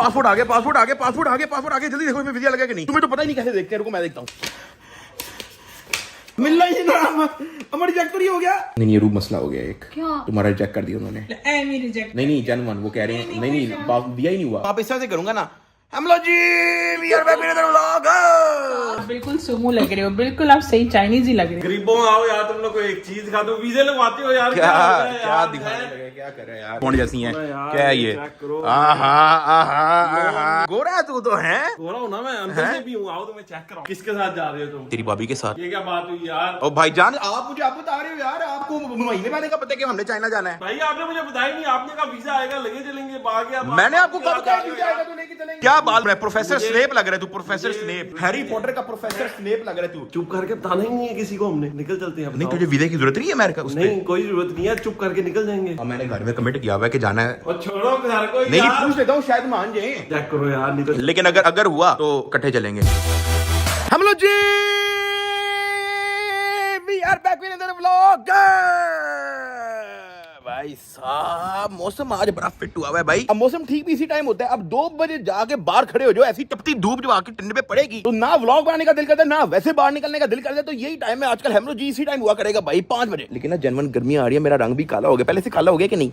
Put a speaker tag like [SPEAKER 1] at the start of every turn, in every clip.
[SPEAKER 1] Passport आ गया, passport आ गया, passport आ गया, पासपोर्ट आ गया। जल्दी देखो इसमें वीजा लगा कि नहीं। तुम्हें तो पता ही नहीं कैसे देखते हैं। रुको मैं देखता हूँ। मिल रहा ही ना, हमारा रिजेक्ट तो नहीं हो गया। नहीं ये रूप मसला हो गया एक। क्या? तुम्हारा रिजेक्ट कर दिया उन्होंने।
[SPEAKER 2] रिजेक्ट
[SPEAKER 1] नहीं जेन्युइन वो कह रहे हैं नहीं दिया ही नहीं हुआ। आप इस तरह से करूंगा ना। Hello ji, we are back with another vlog.
[SPEAKER 2] बिल्कुल सुमो लग रहे हो, बिल्कुल आप सही चाइनीज ही लग रहे हो।
[SPEAKER 3] गरीबों में आओ यार, तुम लोग को एक चीज दिखा दो, वीजे लगवाते हो यार।
[SPEAKER 1] क्या दिखाने लगे, क्या कर रहे हैं यार। कौन जैसी हैं क्या है ये? गोरा तू तो है।
[SPEAKER 3] गोरा हूं ना मैं, अंदर से भी हूं। आओ तो मैं चेक कराऊं। किसके साथ जा रहे हो तुम?
[SPEAKER 1] तेरी भाभी के साथ।
[SPEAKER 3] ये क्या बात हुई यार?
[SPEAKER 1] और भाईजान आप मुझे आप बता रहे हो यार, आपको महीने पहले का पता है कि हमने चाइना जाना है।
[SPEAKER 3] भाई आपने मुझे बताया नहीं, आपने कहा वीजा आएगा लगे चलेंगे बाहर।
[SPEAKER 1] मैंने आपको कब कहा वीजा आएगा तो लेके चलेंगे। क्या बात है, प्रोफेसर स्नेप लग रहा है तू, प्रोफेसर स्नेप, हैरी पॉटर का प्रोफेसर स्नेप लग रहा है तू।
[SPEAKER 3] चुप करके बताना ही नहीं है किसी को, हमने निकल चलते हैं।
[SPEAKER 1] नहीं तुझे वीजा की जरूरत नहीं है अमेरिका?
[SPEAKER 3] नहीं कोई जरूरत नहीं है, चुप करके निकल जाएंगे।
[SPEAKER 1] मैंने घर में कमिट किया हुआ है कि जाना है।
[SPEAKER 3] और छोड़ो घर को।
[SPEAKER 1] नहीं पूछ लेता हूँ, शायद मान जाए।
[SPEAKER 3] चेक करो यार, नहीं तो।
[SPEAKER 1] लेकिन अगर हुआ तो इकट्ठे चलेंगे हम लोग जी। We are back with another vlog. भाई साहब मौसम आज बड़ा फिट हुआ है भाई। अब मौसम ठीक भी इसी टाइम होता है। अब 2 बजे जाके बाहर खड़े हो जाओ, ऐसी तपती धूप जो आके टिंड पे पड़ेगी तो ना व्लॉग बनाने का दिल करता है, ना वैसे बाहर निकलने का दिल करता है। तो यही टाइम है आजकल। हम लोग जी इसी टाइम हुआ करेगा भाई 5 बजे। लेकिन ना जनवन गर्मी आ रही है, मेरा रंग भी काला हो गया। पहले से काला हो गया कि नहीं?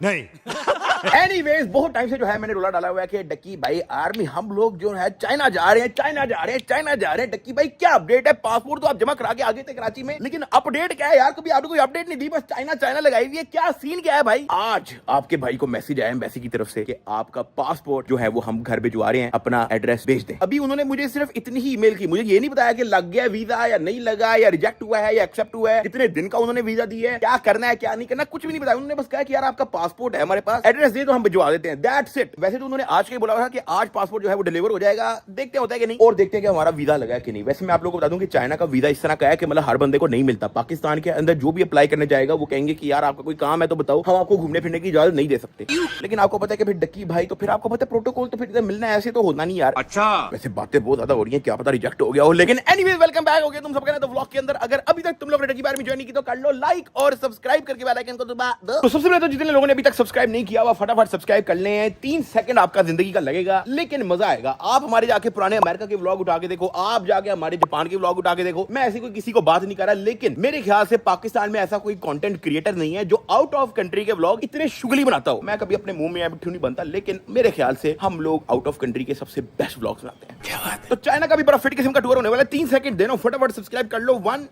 [SPEAKER 1] एनीवेज बहुत टाइम से जो है मैंने रोला डाला हुआ है कि डक्की भाई आर्मी हम लोग जो है चाइना जा रहे हैं। डक्की भाई क्या अपडेट है? पासपोर्ट तो आप जमा करा के आगे थे कराची में, लेकिन अपडेट क्या है यार? कभी आपने कोई अपडेट नहीं दी, बस चाइना लगाई हुई है। क्या सीन क्या है भाई? आज आपके भाई को मैसेज आया एम्बेसी की तरफ से कि आपका पासपोर्ट जो है वो हम घर भिजवा रहे हैं, अपना एड्रेस भेज दें। अभी उन्होंने मुझे सिर्फ इतनी ही ईमेल की, मुझे ये नहीं बताया कि लग गया वीजा या नहीं लगा, या रिजेक्ट हुआ है या एक्सेप्ट हुआ है, कितने दिन का उन्होंने वीजा दिया है, क्या करना है क्या नहीं करना, कुछ भी नहीं बताया। उन्होंने बस कहा कि यार आपका पासपोर्ट है हमारे पास, एड्रेस दे तो हम भिजवा देते हैं। That's it. वैसे तो उन्होंने आज के बोला था कि आज पासपोर्ट जो है वो डिलीवर हो जाएगा। देखते होता है कि नहीं, और देखते हैं कि हमारा वीजा लगा है कि नहीं। वैसे मैं आप लोगों को बता दूं कि चाइना का वीजा इस तरह का है कि मतलब हर बंदे को नहीं मिलता। पाकिस्तान के अंदर जो भी अप्लाई करने जाएगा वो कहेंगे कि यार आपका कोई काम है तो बताओ, हम आपको घूमने फिरने की इजाजत नहीं दे सकते। लेकिन आपको पता है कि फिर डक्की भाई तो फिर आपको पता है प्रोटोकॉल तो फिर मिलना है, ऐसे तो होना नहीं यार। अच्छा वैसे बातें बहुत ज्यादा हो रही हैं, क्या पता रिजेक्ट हो गया हो। लेकिन एनीवेज वेलकम बैक हो गया तुम सबका ना तो व्लॉग के अंदर। अगर अभी तक तुम लोग डक्की बारे में ज्वाइन नहीं की तो कर लो लाइक और सब्सक्राइब करके बेल आइकन को दबा दो। तो सबसे पहले तो जितने लोगों ने अभी तक सब्सक्राइब नहीं किया हुआ फटाफट सब्सक्राइब कर लें। 3 सेकंड आपका जिंदगी का लगेगा लेकिन मजा आएगा। आप हमारे जाके पुराने अमेरिका के व्लॉग उठा के देखो, आप जाके हमारे जापान के व्लॉग उठा के देखो। मैं ऐसी कोई किसी को बात नहीं कर रहा, लेकिन मेरे ख्याल से पाकिस्तान में ऐसा कोई कंटेंट क्रिएटर नहीं है जो आउट ऑफ कंट्री के व्लॉग इतने शुगली बनाता हो। मैं कभी अपने मुंह में मिट्ठू नहीं बनता, लेकिन मेरे ख्याल से हम लोग आउट ऑफ कंट्री के सबसे बेस्ट व्लॉग्स बनाते हैं। क्या बात है? तो चाइना का भी बड़ा फिट किस्म का टूर होने वाला है। 3 सेकंड देना, फटाफट सब्सक्राइब कर लो। 1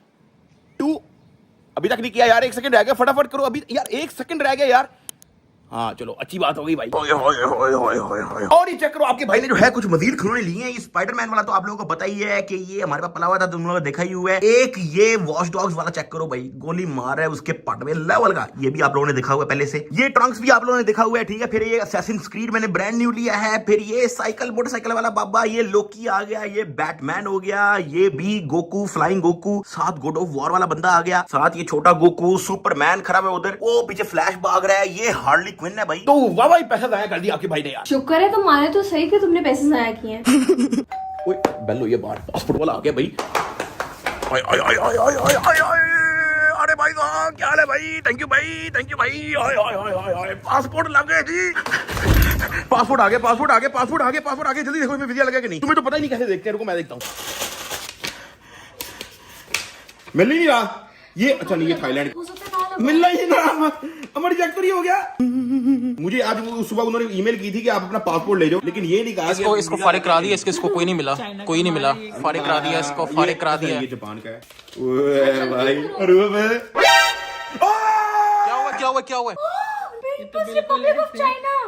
[SPEAKER 1] 2 अभी तक नहीं किया यार, 1 सेकंड रह गया, फटाफट करो अभी यार, 1 सेकंड रह गया यार। हाँ चलो अच्छी बात हो गई भाई। और ये चेक करो, आपके भाई ने जो है कुछ मजीद खिलौने लिए हैं। ये स्पाइडरमैन वाला तो आप लोगों को पता ही है कि ये हमारे पास पला हुआ था, तुम लोगों ने देखा ही हुआ है। एक ये वॉच डॉग्स वाला चेक करो भाई, गोली मार रहा है उसके पट में लेवल का, ये भी आप लोगों ने देखा हुआ है पहले से। ये ट्रंक्स भी आप लोगों ने देखा हुआ है, ठीक है। फिर ये असैसिन्स क्रीड मैंने ब्रांड न्यू लिया है। फिर ये साइकिल मोटरसाइकिल वाला बाबा, ये लोकी आ गया, ये बैटमैन हो गया, ये भी गोकू फ्लाइंग गोकू, साथ गॉड ऑफ वॉर वाला बंदा आ गया, साथ ये छोटा गोकू, सुपरमैन खड़ा है उधर, वो पीछे फ्लैश भाग रहा है, ये हार्ली क्विन है भाई। तो भाई पैसा जाया कर दिया आपके भाई ने यार।
[SPEAKER 4] शुक्र है तुम माने तो सही कि तुमने पैसे जाया किए हैं।
[SPEAKER 1] ओए बेल हुई है बाहर, पासपोर्ट वाला आ गया भाई। आय आय आय आय आय आय आय आय, अरे भाई साहब क्या हाल है भाई? थैंक यू भाई, थैंक यू भाई। आय आय आय आय आय, पासपोर्ट लग गया जी। पासपोर्ट आ गया, पासपोर्ट आ गया, पासपोर्ट आ गया, पासपोर्ट आ गया। जल्दी देखो इसमें वीजा लगा कि नहीं। तुम्हें तो पता ही नहीं कैसे देखते हैं। रुको मैं देखता हूँ। मिल नहीं रहा ये। अच्छा नहीं ये थाईलैंड मिल रही है ना, हमारा रिजेक्ट तो नहीं हो गया। मुझे आज सुबह उन्होंने ईमेल की थी कि आप अपना पासपोर्ट ले जाओ, लेकिन ये नहीं कहा।
[SPEAKER 5] इसको फारिग करा दिया, इसको कोई नहीं मिला, कोई नहीं मिला, फारिग करा दिया इसको, फारिग करा दिया।
[SPEAKER 1] ये जापान का है। ओए भाई अरे
[SPEAKER 5] क्या हुआ?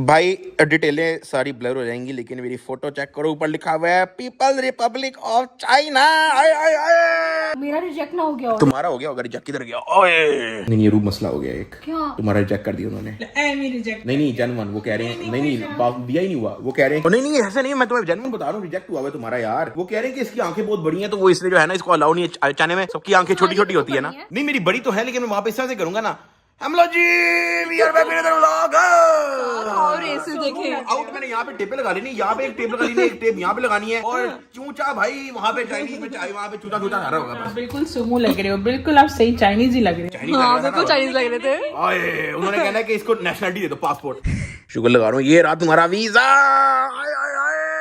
[SPEAKER 1] भाई डिटेलें सारी ब्लर हो जाएंगी, लेकिन मेरी फोटो चेक करो, ऊपर लिखा हुआ है पीपल रिपब्लिक ऑफ चाइना।
[SPEAKER 4] मेरा रिजेक्ट ना हो गया हो।
[SPEAKER 1] तुम्हारा हो गया होगा रिजेक्ट, किधर गया? ओए नहीं ये रूप मसला हो गया एक।
[SPEAKER 4] क्या?
[SPEAKER 1] तुम्हारा रिजेक्ट कर दिया उन्होंने।
[SPEAKER 2] रिजेक्ट
[SPEAKER 1] नहीं जेन्युइन वो कह रहे हैं नहीं दिया ही नहीं हुआ। वो कह रहे हैं नहीं ऐसा नहीं, मैं तुम्हें जेन्युइन बता रहा हूँ, रिजेक्ट हुआ है तुम्हारा यार। वो कह रहे हैं कि इसकी आंखें बहुत बड़ी हैं तो वो इसलिए जो है ना इसको अलाउ नहीं है। चाइना में सबकी आंखें छोटी छोटी होती है ना। नहीं मेरी बड़ी तो है, लेकिन मैं वहां पे इस तरह से करूंगा ना। हम लोग जी we are back with another vlog.
[SPEAKER 4] और ऐसे देखे
[SPEAKER 1] आउट मैंने यहाँ पे टेपें लगा लेनी, यहाँ पे एक टेप लगा लेनी, एक टेप यहाँ पे लगानी है, और चूचा भाई वहाँ पे चाइनीज में चाय, वहाँ पे चूचा चूचा खा रहा होगा।
[SPEAKER 2] बिल्कुल सुमो लग रहे हो, बिल्कुल आप सही चाइनीज ही लग रहे हो।
[SPEAKER 4] हाँ बिल्कुल चाइनीज लग रहे थे।
[SPEAKER 1] आए उन्होंने कहना है कि इसको नेशनलिटी दे दो, पासपोर्ट। शुक्र लगा रहा हूँ, ये रहा तुम्हारा वीजा। आए आए आए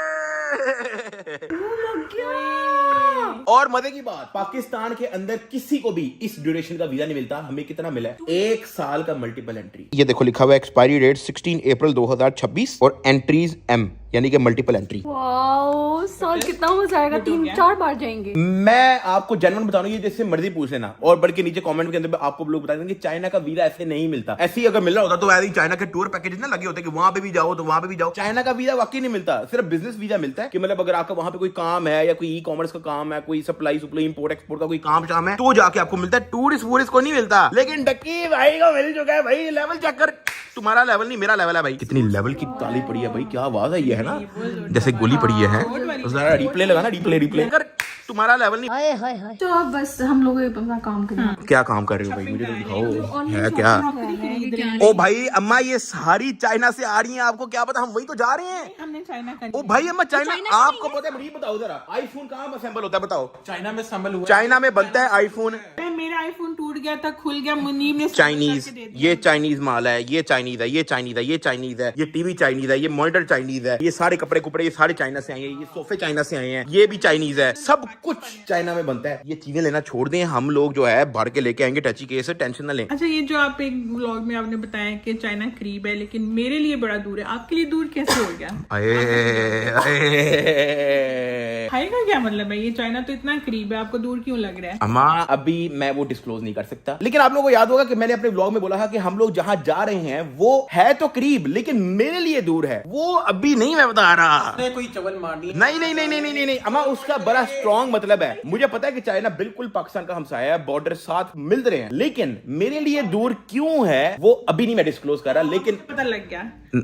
[SPEAKER 1] और मजे की बात, पाकिस्तान के अंदर किसी को भी इस ड्यूरेशन का वीजा नहीं मिलता। हमें कितना मिला है? 1 साल का मल्टीपल एंट्री। ये देखो लिखा हुआ है एक्सपायरी डेट 16 अप्रैल 2026 और एंट्रीज M यानी कि मल्टीपल एंट्री।
[SPEAKER 4] वाओ सर कितना मजा आएगा, 3-4 बार जाएंगे।
[SPEAKER 1] मैं आपको जेन्युइन बता रहा हूं, ये जैसे मर्जी पूछ लेना और बढ़ के नीचे कमेंट के अंदर आपको लोग बता देंगे चाइना का वीजा ऐसे नहीं मिलता। ऐसे ही अगर मिल रहा होता तो ऐसे ही चाइना के टूर पैकेज ना लगे होते कि वहां पे भी जाओ तो वहां पे भी जाओ। चाइना का वीजा वाकई नहीं मिलता, सिर्फ बिजनेस वीजा मिलता है कि मतलब अगर आपका वहां पे कोई काम है या कोई ई कॉमर्स का काम है, कोई सप्लाई इंपोर्ट एक्सपोर्ट का कोई काम शाम है तो जाके आपको मिलता है। टूरिस्ट वूरिस्ट को नहीं मिलता। लेकिन डक्की भाई को मिल चुका है भाई। लेवल चेक कर, तुम्हारा लेवल नहीं मेरा लेवल है भाई। कितनी लेवल की ताली पड़ी है भाई, क्या आवाज है ये, है ना जैसे गोली पड़ी है। जरा रिप्ले लगाना, रिप्ले कर, तुम्हारा लेवल नहीं।
[SPEAKER 4] तो अब बस हम लोग अपना काम करें।
[SPEAKER 1] क्या काम कर रहे हो भाई, मुझे तो दिखाओ है क्या। ओ भाई अम्मा ये सारी चाइना से आ रही हैं, आपको क्या पता, हम वही तो जा रहे हैं।
[SPEAKER 2] हमने चाइना का
[SPEAKER 1] ओ भाई अम्मा चाइना आपको पता है? मुझे बताओ जरा, आईफोन कहाँ असेंबल होता है बताओ?
[SPEAKER 3] चाइना में संभल हुआ।
[SPEAKER 1] चाइना में बनता है आईफोन।
[SPEAKER 2] मेरा आईफोन टूट गया था, खुल गया, मुनीब ने
[SPEAKER 1] चाइनीज, ये चाइनीज माल है, ये चाइनीज है, ये चाइनीज है, ये चाइनीज है, ये टीवी चाइनीज है, ये मॉनिटर चाइनीज है, ये सारे कपड़े कुपड़े ये सारे चाइना से आए हैं, ये सोफे चाइना से आए हैं, ये भी चाइनीज है, सब कुछ चाइना में बनता है। ये चीजें लेना छोड़ दें, हम लोग जो है भर के लेके आएंगे टची केस से, टेंशन ना लें।
[SPEAKER 2] अच्छा ये जो आप एक व्लॉग में आपने बताया कि चाइना करीब है लेकिन मेरे लिए बड़ा दूर है, आपके लिए दूर कैसे हो गया? हाई का क्या मतलब है? ये चाइना तो इतना करीब है, आपको दूर क्यों लग रहा है?
[SPEAKER 1] अम्मा अभी मैं वो डिस्क्लोज नहीं कर सकता, लेकिन आप लोगों को याद होगा कि मैंने अपने व्लॉग में बोला था कि हम लोग जहां जा रहे हैं वो है तो करीब लेकिन मेरे लिए दूर है। वो अभी नहीं मैं बता रहा,
[SPEAKER 3] कोई चवल मारनी।
[SPEAKER 1] नहीं नहीं नहीं नहीं नहीं नहीं अम्मा, उसका बड़ा स्ट्रॉन्ग मतलब है। मुझे पता है कि चाइना बिल्कुल पाकिस्तान का हमसाया है, बॉर्डर साथ मिल रहे हैं, लेकिन मेरे लिए दूर क्यों है वो अभी नहीं मैं डिस्क्लोज कर रहा। लेकिन
[SPEAKER 2] पता लग गया,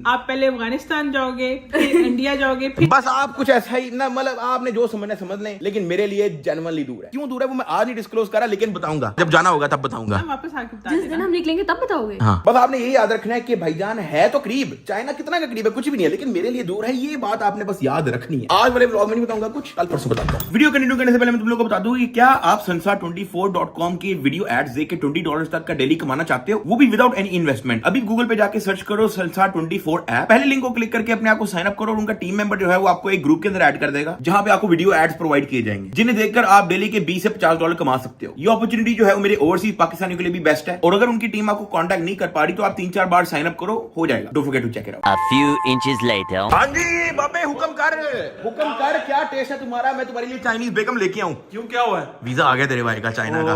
[SPEAKER 2] आप पहले अफगानिस्तान जाओगे, फिर इंडिया जाओगे, फिर
[SPEAKER 1] बस आप कुछ ऐसा ही ना, मतलब आपने जो समझना समझ लें, लेकिन मेरे लिए जेन्युइनली दूर है। क्यों दूर है वो मैं आज नहीं डिस्क्लोज कर रहा, लेकिन बताऊंगा जब जाना होगा तब बताऊंगा।
[SPEAKER 2] वापस आके बता
[SPEAKER 4] जिस
[SPEAKER 2] देना।
[SPEAKER 4] दिन हम निकलेंगे तब बताओगे।
[SPEAKER 1] हाँ बस आपने यही याद रखना है कि भाईजान है तो करीब, चाइना कितना का करीब है कुछ भी नहीं है, लेकिन मेरे लिए दूर है, ये बात आपने बस याद रखनी है। आज वाले व्लॉग में नहीं बताऊंगा, कुछ कल परसों बताऊंगा। वीडियो कंटिन्यू करने से पहले मैं तुम लोगों को बता दूं कि क्या आप संसार24.com के वीडियो एड्स देके $20 तक का डेली कमाना चाहते हो, वो भी विदाउट एनी इन्वेस्टमेंट? अभी गूगल पे जाके सर्च करो संसार24 ऐप, पहले लिंक को क्लिक करके अपने आप को साइन अप करो और उनका टीम मेंबर जो है वो आपको एक ग्रुप के अंदर ऐड कर देगा जहां पे आपको वीडियो एड्स प्रोवाइड किए जाएंगे जिन्हें देखकर आप डेली के $20 से $50 कमा सकते हो। ये अपॉर्चुनिटी जो है वो मेरे ओवरसीज पाकिस्तानियों के लिए भी बेस्ट है, और अगर उनकी टीम आपको कांटेक्ट नहीं कर पा रही तो आप 3-4 बार साइन अप करो, हो जाएगा। Don't forget to check it out.
[SPEAKER 6] A few inches later.
[SPEAKER 1] हाँ जी बाबे हुक्म कर, क्या टेस्ट है तुम्हारा? मैं तुम्हारे लिए चाइनीज बेगम लेके आऊं।
[SPEAKER 3] क्यों, क्या हुआ है?
[SPEAKER 1] वीजा आ गया तेरे भाई का चाइना का,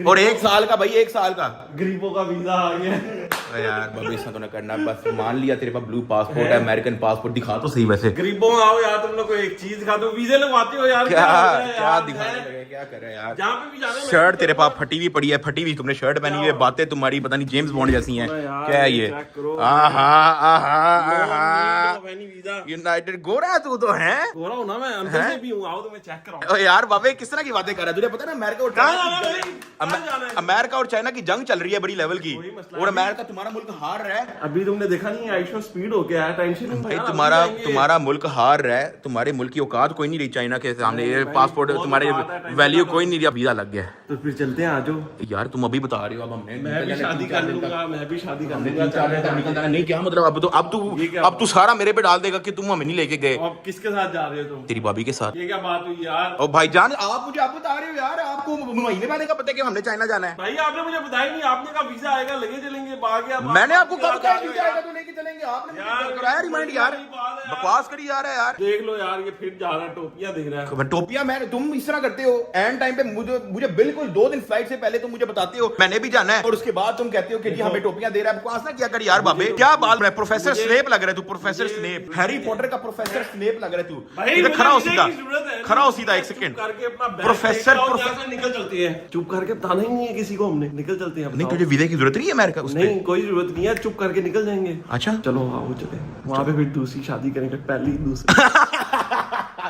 [SPEAKER 1] और 1 साल का भाई, 1 साल का।
[SPEAKER 3] गरीबों का वीजा आ गया।
[SPEAKER 1] यार बाबे ऐसा तो ना करना, बस मान लिया तेरे पास ब्लू पासपोर्ट है, अमेरिकन पासपोर्ट, दिखा तो सही वैसे।
[SPEAKER 3] गरीबों में आओ यार, तुम लोग को एक चीज दिखा दो, वीजे लगवाते हो यार।
[SPEAKER 1] क्या
[SPEAKER 3] क्या
[SPEAKER 1] दिखाने लगे, क्या कर रहे हैं यार?
[SPEAKER 3] जहाँ पे भी जाना है
[SPEAKER 1] शर्ट तेरे पास फटी हुई पड़ी है, फटी हुई तुमने शर्ट पहनी हुई है, बातें तुम्हारी पता नहीं जेम्स बॉन्ड जैसी हैं। क्या है ये? यूनाइटेड गोरा तू तो है,
[SPEAKER 3] गोरा हूं ना मैं, अंदर से भी हूँ, आओ तो मैं चेक कराऊं।
[SPEAKER 1] यार बाबे किस तरह की बातें कर रहा है? तुझे पता है ना अमेरिका और चाइना की जंग चल रही है बड़ी लेवल की, और अमेरिका तुम्हारा मुल्क हार रहा है।
[SPEAKER 3] अभी तुमने देखा नहीं आयुष में स्पीड हो गया है, टेंशन
[SPEAKER 1] भाई तुम्हारा मुल्क हार रहा है, तुम्हारे मुल्क की औकात कोई नहीं रही चाइना के सामने, ये पासपोर्ट तुम्हारे वैल्यू कोई नहीं रही, वीजा लग गया।
[SPEAKER 3] तो फिर चलते हैं, आ जाओ।
[SPEAKER 1] यार तुम अभी बता रही हो, अब हमने
[SPEAKER 3] मैं भी शादी कर लूंगा, मैं भी शादी कर लूंगा।
[SPEAKER 1] नहीं क्या मतलब, अब तू सारा मेरे पे डाल देगा कि तुम हमें नहीं लेके गए।
[SPEAKER 3] अब किसके साथ जा रहे हो तुम?
[SPEAKER 1] तेरी भाभी के साथ।
[SPEAKER 3] ये क्या बात हुई यार?
[SPEAKER 1] और भाईजान आप मुझे आप बता रहे हो यार, आपको महीने पहले का पता है कि हमने चाइना जाना है?
[SPEAKER 3] भाई आपने मुझे बताया नहीं, आपने कहा वीजा आएगा लगे चलेंगे, बागे आप।
[SPEAKER 1] मैंने आपको कब कहा वीजा आएगा तो लेके चलेंगे, आपने मुझे कराया रिमाइंड यार, बकवास करी जा रहा है यार।
[SPEAKER 3] देख लो यार, ये फिर जा रहा है, टोपियां देख रहा है।
[SPEAKER 1] टोपियां मैं, तुम इस तरह करते हो एंड टाइम पे, मुझे बिल्कुल 2 दिन फ्लाइट से पहले तुम मुझे बताते हो मैंने भी जाना है, और उसके बाद तुम कहते हो कि जी हमें टोपियां दे रहा है। बकवास ना क्या कर यार बाबे, क्या बात है? प्रोफेसर स्नेप लग रहा है तू, प्रोफेसर स्नेप, हैरी पॉटर का प्रोफेसर स्नेप लग रहा है तू। इधर खड़ा हो सीधा, खड़ा हो सीधा, एक सेकंड। प्रोफेसर
[SPEAKER 3] निकल चलते हैं, चुप करके बताना ही नहीं है किसी को, हमने निकल चलते हैं।
[SPEAKER 1] नहीं तुझे वीजा की जरूरत नहीं है अमेरिका उसमें?
[SPEAKER 3] नहीं कोई जरूरत नहीं है, चुप करके निकल जाएंगे।
[SPEAKER 1] अच्छा
[SPEAKER 3] चलो आओ चले, वहां पे फिर दूसरी शादी करेंगे, पहली दूसरी।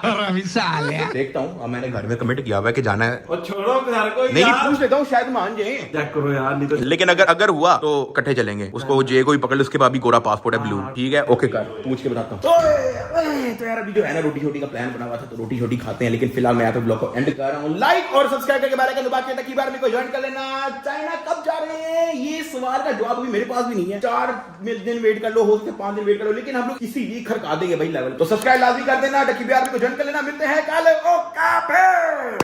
[SPEAKER 1] देखता हूँ, अब मैंने घर में कमिट किया हुआ है कि जाना है।
[SPEAKER 3] और छोड़ो घर को
[SPEAKER 1] नहीं
[SPEAKER 3] यार।
[SPEAKER 1] पूछ लेता हूँ, शायद मान जाए।
[SPEAKER 3] चेक करो यार, नहीं तो
[SPEAKER 1] लेकिन अगर हुआ तो इकट्ठे चलेंगे। उसको जे को भी पकड़ लो, उसके बाद भी गोरा पासपोर्ट है ब्लू, ठीक है? ओके कर, पूछ के बताता हूँ। तो यार अभी जो है ना रोटी छोटी का प्लान बना हुआ था, तो रोटी छोटी खाते हैं। लेकिन फिलहाल मैं यहाँ पे ब्लॉग को एंड कर रहा हूँ। लाइक और सब्सक्राइब करके बारे का बात की बार मेरे को ज्वाइन कर लेना। चाइना कब जा रहे हैं, ये सवाल का जवाब अभी मेरे पास भी नहीं है। 4 दिन वेट कर लो, हो सकते 5 दिन वेट कर लो, लेकिन हम लोग इसी वीक खरका देंगे भाई लेवल। तो सब्सक्राइब लाजमी कर देना, डकी बिहार को ज्वाइन कर लेना। मिलते हैं कल।